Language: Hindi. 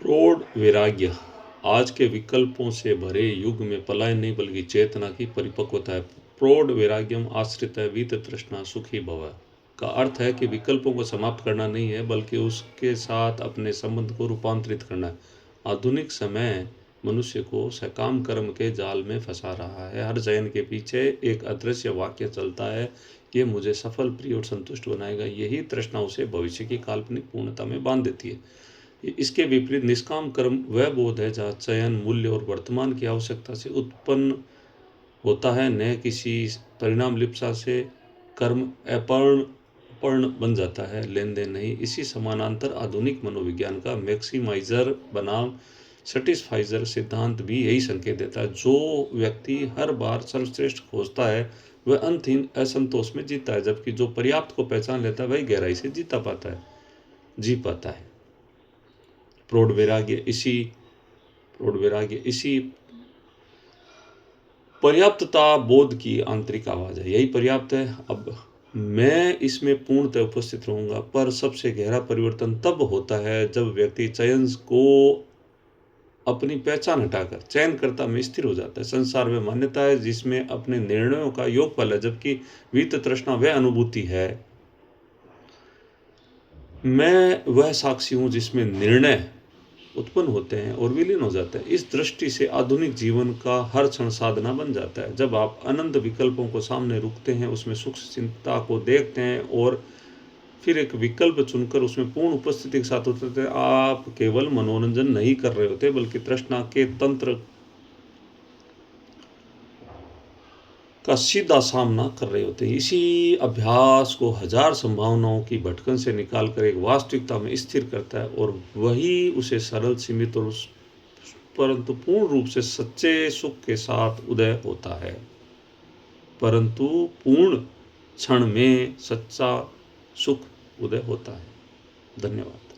प्रौढ़ वैराग्य आज के विकल्पों से भरे युग में पलायन नहीं बल्कि चेतना की परिपक्वता है। प्रौढ़ वैराग्यम आश्रित है वीत तृष्णा सुखी भव का अर्थ है कि विकल्पों को समाप्त करना नहीं है बल्कि उसके साथ अपने संबंध को रूपांतरित करना है। आधुनिक समय मनुष्य को सकाम कर्म के जाल में फंसा रहा है। हर चयन के पीछे एक अदृश्य वाक्य चलता है, ये मुझे सफल, प्रिय और संतुष्ट बनाएगा। यही तृष्णा उसे भविष्य की काल्पनिक पूर्णता में बांध देती है। इसके विपरीत निष्काम कर्म वह बोध है जहाँ चयन, मूल्य और वर्तमान की आवश्यकता से उत्पन्न होता है, न किसी परिणाम लिप्सा से। कर्म अपर्ण बन जाता है, लेन देन नहीं। इसी समानांतर आधुनिक मनोविज्ञान का मैक्सिमाइजर बनाम सेटिस्फाइजर सिद्धांत भी यही संकेत देता है। जो व्यक्ति हर बार सर्वश्रेष्ठ खोजता है वह अंतहीन असंतोष में जीता है, जबकि जो पर्याप्त को पहचान लेता है वही गहराई से जी पाता है। प्रौढ़ वैराग्य इसी पर्याप्तता बोध की आंतरिक आवाज है। यही पर्याप्त है, अब मैं इसमें पूर्णतः उपस्थित रहूंगा। पर सबसे गहरा परिवर्तन तब होता है जब व्यक्ति चयन को अपनी पहचान हटाकर चयनकर्ता में स्थिर हो जाता है। संसार में मान्यता है जिसमें अपने निर्णयों का योग फल है, जबकि वीत तृष्णा वह अनुभूति है, मैं वह साक्षी हूं जिसमें निर्णय उत्पन्न होते हैं और विलीन हो जाते हैं। इस दृष्टि से आधुनिक जीवन का हर क्षण साधना बन जाता है। जब आप अनंत विकल्पों को सामने रुकते हैं, उसमें सूक्ष्म चिंता को देखते हैं और फिर एक विकल्प चुनकर उसमें पूर्ण उपस्थिति के साथ उतरते हैं, आप केवल मनोरंजन नहीं कर रहे होते बल्कि तृष्णा के तंत्र का सीधा सामना कर रहे होते हैं। इसी अभ्यास को हजार संभावनाओं की भटकन से निकालकर एक वास्तविकता में स्थिर करता है और वही उसे सरल, सीमित और परंतु पूर्ण रूप से सच्चे सुख के साथ उदय होता है। परंतु पूर्ण क्षण में सच्चा सुख उदय होता है। धन्यवाद।